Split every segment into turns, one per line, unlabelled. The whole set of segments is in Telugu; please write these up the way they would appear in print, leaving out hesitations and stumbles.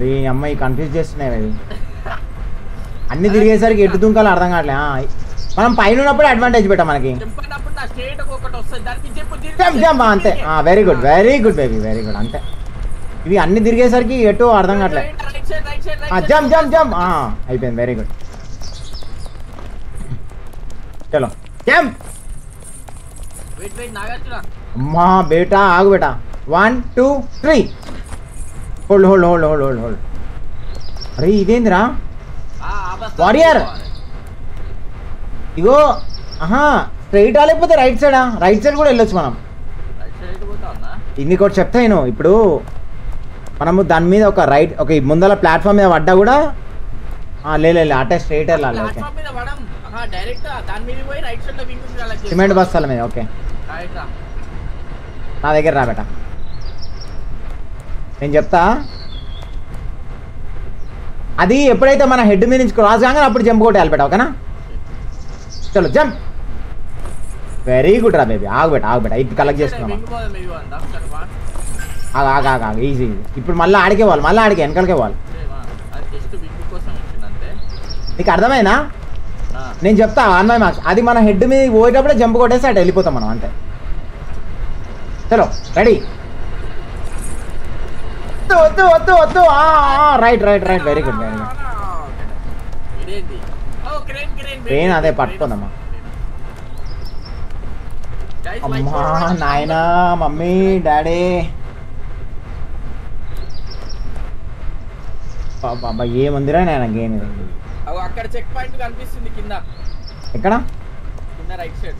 ఈ అమ్మాయి కన్ఫ్యూజ్ చేస్తున్నాయి అవి అన్ని తిరిగేసరికి ఎటు దుంకాలో అర్థం కావట్లే మనం పైన ఉన్నప్పుడు అడ్వాంటేజ్ పెట్టాం మనకి అంతే very good baby very good అంతే ఇవి అన్ని తిరిగేసరికి ఎటు అర్థం కావట్లే జంప్ జంప్ జంప్ అయిపోయింది వెరీ గుడ్ చలో జంప్ అమ్మా బేటా ఆగు బేటా 1 2 3 hold hold hold hold hold hold అరే ఇదేందిరా వారియర్ ఇగో స్ట్రైట్ లేకపోతే రైట్ సైడా రైట్ సైడ్ కూడా వెళ్ళొచ్చు మనం ఇంకోటి చెప్తాను ఇప్పుడు మనము దాని మీద ఒక రైట్ ఒక ముందల ప్లాట్ఫామ్ మీద పడ్డా కూడా లే అటే స్ట్రైట్ వెళ్ళాలి ఓకే సిమెంట్ బస్తాల మీద ఓకే నా దగ్గర రా బేటా నేను చెప్తా అది ఎప్పుడైతే మన హెడ్ మీద నుంచి క్రాస్ కాగానే అప్పుడు జంప్ కొట్టేయాలి బేటా ఓకేనా చలో జంప్ వెరీ గుడ్ రా బేబీ ఆగు బేటా ఇప్పుడు కలెక్ట్ చేసుకున్నాం ఆగు ఈజీ ఇప్పుడు మళ్ళీ ఆడికే పోవాలి మళ్ళీ ఆడికే వెనకాలకే పోవాలి నీకు అర్థమైనా నేను చెప్తా 1 మార్క్స్ అది మన హెడ్ మీద పోయేటప్పుడే జంప్ కొట్టేసి అటు వెళ్ళిపోతాం మనం అంతే చలో రెడీ వద్దు వద్దు వద్దు రైట్ వెరీ గుడ్ ట్రైన్ అదే పట్టుకుందమ్మా అమ్మా నాయనా మమ్మీ డాడీ బాబా ఏముందిరా నాయన గేమ్ ఇది
అక్కడ చెక్ పాయింట్ కనిపిస్తుంది కింద
ఎక్కడ
కింద రైట్ సైడ్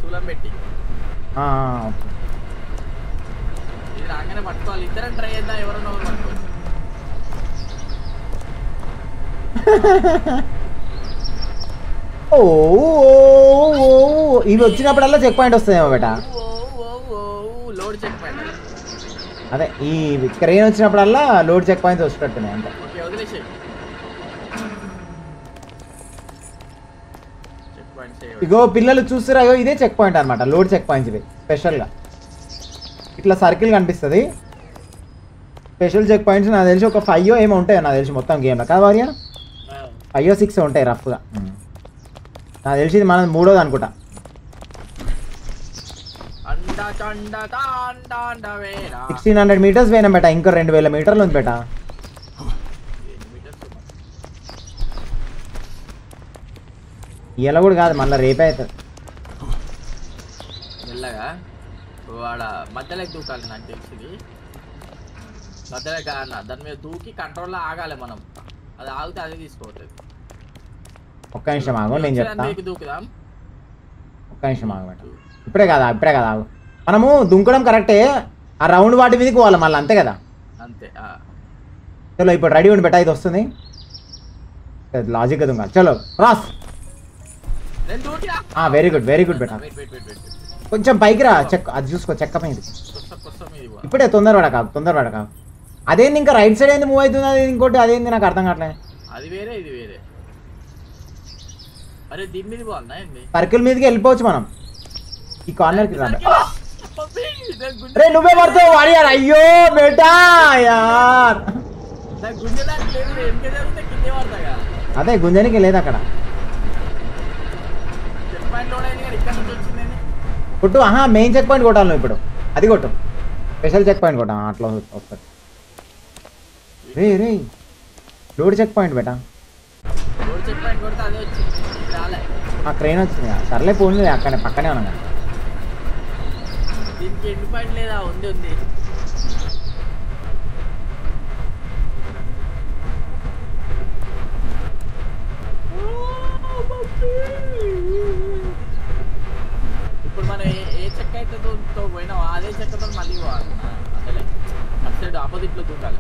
సూలం పెట్టి
ఓకే
ఇది రాగానే పట్టుకోవాలి ఇద్దరం ట్రై చేద్దాం ఎవరైనా పట్టుకోవచ్చు
ఇవి వచ్చినప్పుడల్లా చెక్ పాయింట్ వస్తాయేమో బేటా
లోడ్ చెక్ పాయింట్
అదే ఈ క్రెయిన్ వచ్చినప్పుడల్లా లోడ్ చెక్ పాయింట్స్ వచ్చేటట్టున్నాయి అంతే ఇగో పిల్లలు చూస్తారా ఇదే చెక్ పాయింట్ అనమాట లోడ్ చెక్ పాయింట్స్ ఇవి స్పెషల్గా ఇట్లా సర్కిల్ కనిపిస్తుంది స్పెషల్ చెక్ పాయింట్స్ నాకు తెలిసి ఒక 5 ఏమో ఉంటాయి నాకు తెలిసి మొత్తం గేమ్లో కదా వారియా 5 6 ఉంటాయి రఫ్గా నాకు తెలిసి ఇది మనం 3వ అనుకుంటా 1600 మీటర్స్ పోయినాం బేటా ఇంకా 2000 మీటర్లు ఉంది బేటా ఇలా కూడా కాదు మళ్ళీ రేపే అవుతుంది
మెల్లగా వాడ మధ్యలోకి దూకాలి నాకు తెలిసింది మధ్యలో కాదన్న దాని మీద దూకి కంట్రోల్లో ఆగాలి మనం అది ఆగితే అదే తీసుకోవట్లేదు
ఒక్క నిమిషం ఆగు నేను చెప్తా
దూకుదాం
ఒక్క నిమిషం ఆగు బేటా ఇప్పుడే కదా ఆగు మనము దుంకడం కరెక్టే ఆ రౌండ్ వాటి మీదకి పోవాలి మళ్ళీ అంతే కదా
అంతే
చలో ఇప్పుడు రెడీ ఉండి బేటా ఇది వస్తుంది లాజిక్గా దుంకాలి చలో క్రాస్ వెరీ గుడ్ బేటా కొంచెం పైకి రా చెక్ అది చూసుకో చెక్క పైన ఇప్పుడే తొందరపడక అదేంది ఇంకా రైట్ సైడ్ ఏంది మూవ్ అవుతుంది అది ఇంకోటి అదేంది నాకు అర్థం కావట్లేదు
అది వేరే ఇది వేరే అరే దీని మీద పోవాలనా ఏంది
సర్కిల్ మీదకి వెళ్ళిపోవచ్చు మనం ఈ కార్నర్కి రా రే నువ్వే పడతావు వారియర్ అయ్యో బేటా యార్ అదే గుంజనికి లేదు అక్కడ కొట్టు మెయిన్ చెక్ పాయింట్ కొట్టాలి నువ్వు ఇప్పుడు అది కొట్టు స్పెషల్ చెక్ పాయింట్ కొట్టా అట్లా వస్తుంది రే లోడ్ చెక్ పాయింట్ బేటా ట్రైన్ వచ్చింది సర్లే పోనీ అక్కడ పక్కనే ఉన్నా
ఇప్పుడు మనం ఏ చెక్క అయితే పోయినావో అదే చెక్కతో మళ్ళీ పోవాలి అసలే అటు సైడ్ ఆపోజిట్లో దూకాలి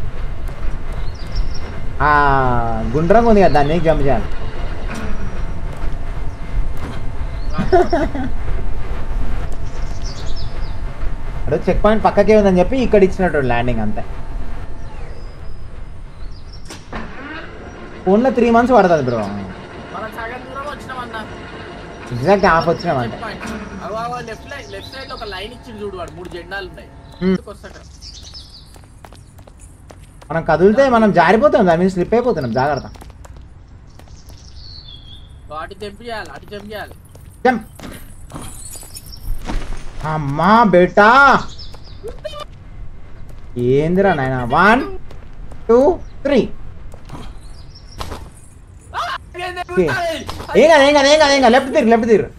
గుండ్రంగా ఉంది కదా దాన్ని జంప్ చేయాలి అదే చెక్ పాయింట్ పక్కకే ఉందని చెప్పి ఇక్కడ ఇచ్చినట్టు ల్యాండింగ్ అంతే ఫోన్లో 3 months పడుతుంది బ్రో ఎగ్జాక్ట్ హాఫ్ వచ్చినామంటే
లెఫ్ట్ సైడ్ ఒక లైన్ ఇచ్చి చూడు వాడు 3 జెండాలు ఉన్నాయి
మనం కదిలితే మనం జారిపోతాం, దాని మీద స్లిప్ అయిపోతున్నాం. జాగ్రత్త.
అటు జంప్ చేయాలి, అటు జంప్ చేయాలి.
జంప్. అమ్మా బేటా ఏందిరా నాయన. 1 2 3. ఏం కాదు. లెఫ్ట్ తిరుగు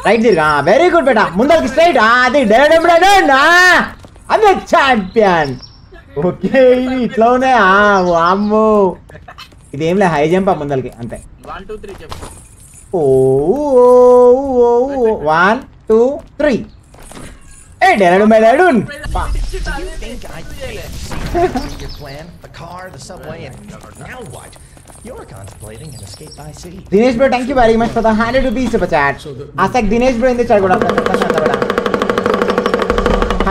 రైట్ తిరుగు. వెరీ గుడ్ బేటా. ముందరికి స్ట్రైట్. అది అదే ఛాంపియన్. ఓకే ఇట్లా ఉన్నాయా? అమ్మో ఇదేం లే, హై జంప్ ముందరికి అంతే.
1 2 3 చెప్పు.
1 2 3. ఏ డెరాడూన్ బై Dehradun.
Your plan, the car, the subway, and now what? You're contemplating an escape by sea.
Dinesh bro, thank you very much for the 100 rupees super chat. Ask Dinesh bro in the chat. Good afternoon.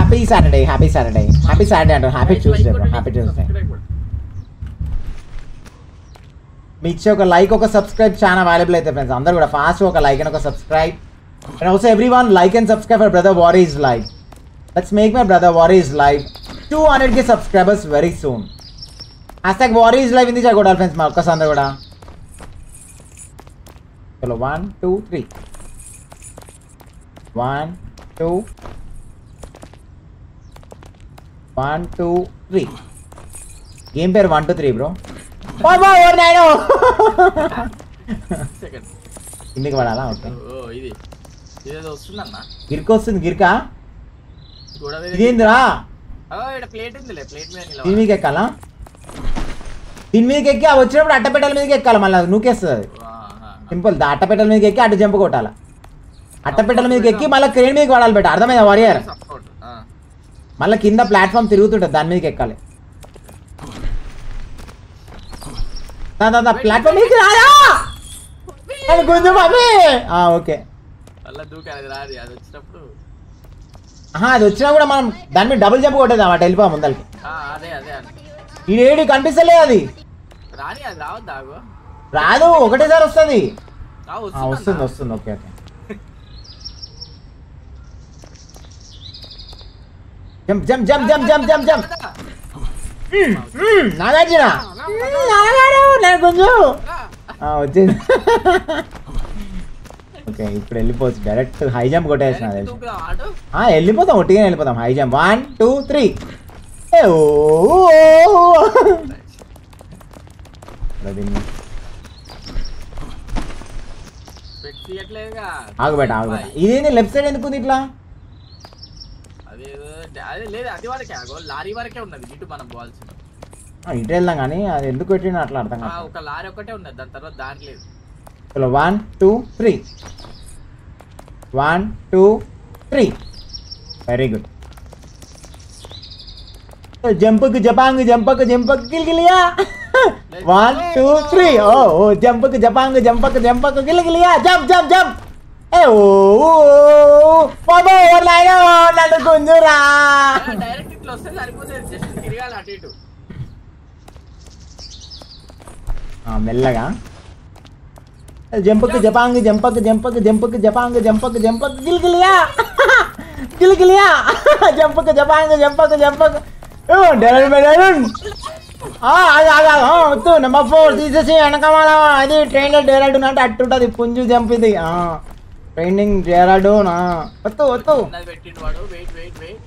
Happy Saturday and happy Tuesday bro. Happy Tuesday. మీ ఇచ్చే ఒక లైక్ ఒక సబ్స్క్రైబ్ చాలా వాల్యుబుల్ అయితే ఫ్రెండ్స్. అందరూ కూడా ఫాస్ట్ ఒక లైక్ అండ్ ఒక subscribe. And also everyone like and subscribe for brother war is live. Let's make my brother war is live 200k subscribers very soon. Hashtag war is live ఇంది చేయకూడదు ఫ్రెండ్స్. మా ఒక్కసారి అందరూ కూడా చలో 1 2 3. 1 2 1 2 3. గేమ్ పేరు 1 2 3 బ్రో. ఇందుకు పడాలా? ఓకే
ఇదేదో వస్తుందన్న.
గిరికి వస్తుంది. గిరికా ఇదేందిరా?
ప్లేట్ ఉందిలే, ప్లేట్ మీద
దీని మీదకి ఎక్కాలా? దీని మీదకి ఎక్కి అవి వచ్చినప్పుడు అట్టపెట్టల మీదకి ఎక్కాలి. మళ్ళీ నూకేస్తుంది అది. సింపుల్. అట్టపెట్టల మీదకి ఎక్కి అటు జంప్ కొట్టాలి. అట్టపెట్టల మీదకి ఎక్కి మళ్ళీ క్రేన్ మీదకి పడాలి బెట. అర్థమైందా వారియర్? మళ్ళీ కింద ప్లాట్ఫామ్ తిరుగుతుంటుంది, దాని మీదకి ఎక్కాలి. ప్లాట్ఫామ్ మీదకి రాదా? కొంచెం అవి ఓకే. అది వచ్చినా కూడా మనం దాని మీద డబుల్ జంప్ కొట్టేద్దాం. అటు వెళ్ళిపో ముందరికి. ఈ ఏడు కనిపిస్తలే అది. రాదు, ఒకటేసారి వస్తుంది. వస్తుంది. Okay okay. Jump jump jump jump jump jump jump. Nagarjuna నేను కొంచెం వచ్చింది. ఓకే ఇప్పుడు వెళ్ళిపోవచ్చు. డైరెక్ట్ హై జంప్ కొట్టేసిన వెళ్ళిపోతాం. ఒట్టిగా వెళ్ళిపోతాం. High jump 1 2 3. ఆగుబెట్ట ఆగుబెట్ట. ఇదేంటి లెఫ్ట్ సైడ్ ఎందుకు ఉంది ఇట్లా?
లారీ వరకే ఉన్నది. ఇటు మనం పోవాల్సింది.
ఇటు వెళ్దాం కానీ అది ఎందుకు పెట్టినా అట్లా అర్థం కాదు.
ఒక లారీ ఒకటే ఉన్నది, దాని తర్వాత దాంట్లో లేదు.
1 2 3. 1 2 3. Very good. జంపక్ జపాంగ్ జంపక్ జంపక్ గిలిగిలియా. 1 2 3. ఓ జంపక్ జపాంగ్ జంపక్ జంపక్ గిలిగిలియా. Jump jump jump. నన్ను కొంచెరా.
డైరెక్ట్ ఇట్లా వస్తే సరిపోతుంది. జస్ట్ తిరగాలి అటు ఇటు.
మెల్లగా జంపక్ జపాంగ్ జంపక్ జంపక్ జంపక్ జపాంగ్ జంపక్ జంపక్ గిలిగిలియా. గిలిగిలియా. జంపక్ జపాంగ్ జంపక్ జంపక్. వద్దు నెంబర్ 4 తీసేసి వెనకమాల. అది ట్రైన్లో డేరాడూన్ అంటే అట్టుంటుంది. పుంజు జంప్ ఇది. ట్రైనింగ్ డేరాడూన్. వద్దు వద్దు.
పెట్టిండు వాడు. Wait wait wait.